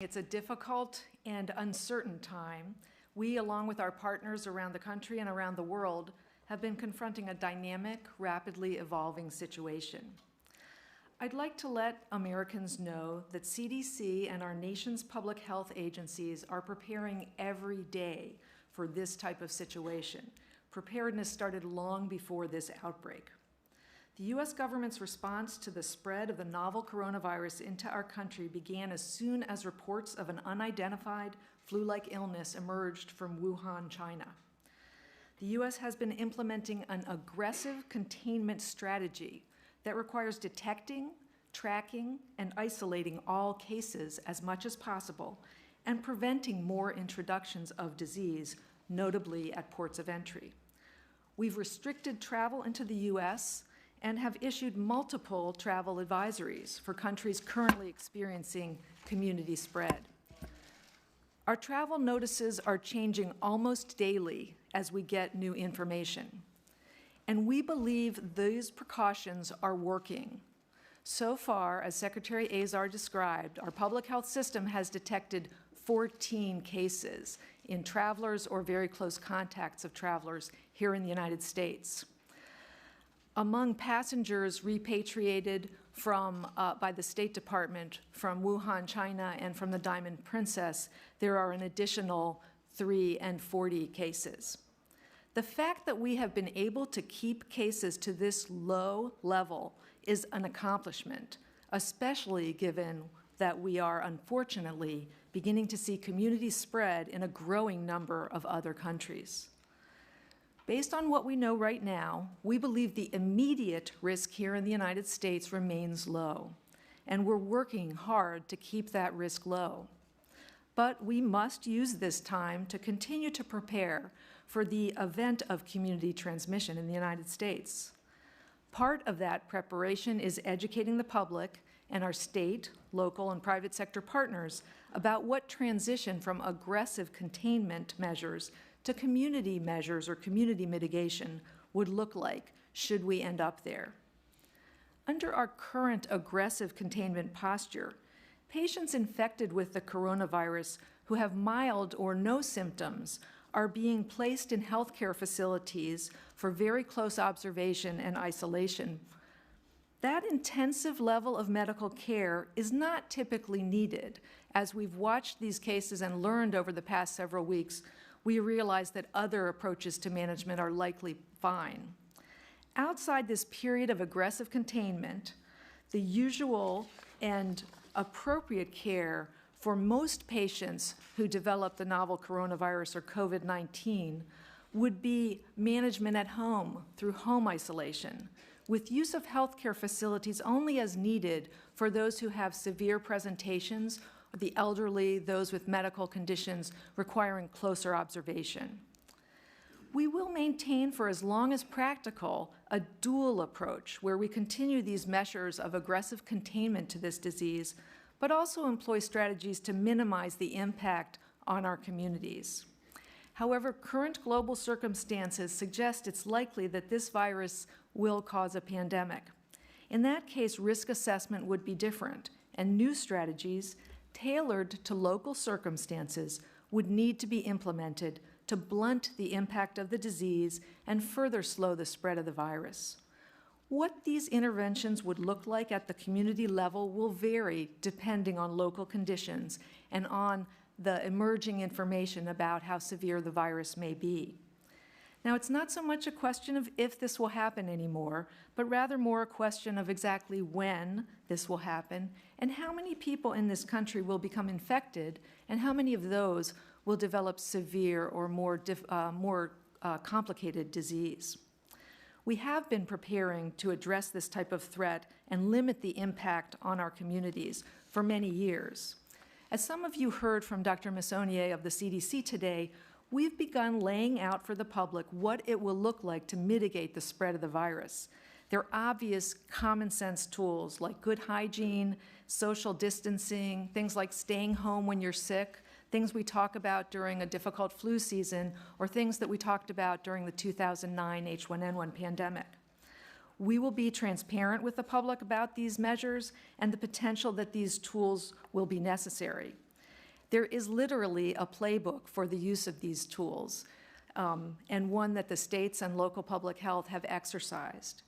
It's a difficult and uncertain time. We, along with our partners around the country and around the world, have been confronting a dynamic, rapidly evolving situation. I'd like to let Americans know that CDC and our nation's public health agencies are preparing every day for this type of situation. Preparedness started long before this outbreak. The U.S. government's response to the spread of the novel coronavirus into our country began as soon as reports of an unidentified flu-like illness emerged from Wuhan, China. The U.S. has been implementing an aggressive containment strategy that requires detecting, tracking, and isolating all cases as much as possible and preventing more introductions of disease, notably at ports of entry. We've restricted travel into the U.S. and have issued multiple travel advisories for countries currently experiencing community spread. Our travel notices are changing almost daily as we get new information. And we believe these precautions are working. So far, as Secretary Azar described, our public health system has detected 14 cases in travelers or very close contacts of travelers here in the United States. Among passengers repatriated by the State Department from Wuhan, China, and from the Diamond Princess, there are an additional 3 and 40 cases. The fact that we have been able to keep cases to this low level is an accomplishment, especially given that we are unfortunately beginning to see community spread in a growing number of other countries. Based on what we know right now, we believe the immediate risk here in the United States remains low, and we're working hard to keep that risk low. But we must use this time to continue to prepare for the event of community transmission in the United States. Part of that preparation is educating the public and our state, local, and private sector partners about what transition from aggressive containment measures to community measures or community mitigation would look like should we end up there. Under our current aggressive containment posture, patients infected with the coronavirus who have mild or no symptoms are being placed in healthcare facilities for very close observation and isolation. That intensive level of medical care is not typically needed. As we've watched these cases and learned over the past several weeks, we realize that other approaches to management are likely fine. Outside this period of aggressive containment, the usual and appropriate care for most patients who develop the novel coronavirus or COVID-19 would be management at home through home isolation, with use of healthcare facilities only as needed for those who have severe presentations, the elderly, those with medical conditions requiring closer observation. We will maintain for as long as practical a dual approach where we continue these measures of aggressive containment to this disease, but also employ strategies to minimize the impact on our communities. However, current global circumstances suggest it's likely that this virus will cause a pandemic. In that case, risk assessment would be different, and new strategies tailored to local circumstances would need to be implemented to blunt the impact of the disease and further slow the spread of the virus. What these interventions would look like at the community level will vary depending on local conditions and on the emerging information about how severe the virus may be. Now, it's not so much a question of if this will happen anymore, but rather more a question of exactly when this will happen and how many people in this country will become infected and how many of those will develop severe or more complicated disease. We have been preparing to address this type of threat and limit the impact on our communities for many years. As some of you heard from Dr. Messonnier of the CDC today, we've begun laying out for the public what it will look like to mitigate the spread of the virus. There are obvious common sense tools like good hygiene, social distancing, things like staying home when you're sick, things we talk about during a difficult flu season, or things that we talked about during the 2009 H1N1 pandemic. We will be transparent with the public about these measures and the potential that these tools will be necessary. There is literally a playbook for the use of these tools, and one that the states and local public health have exercised.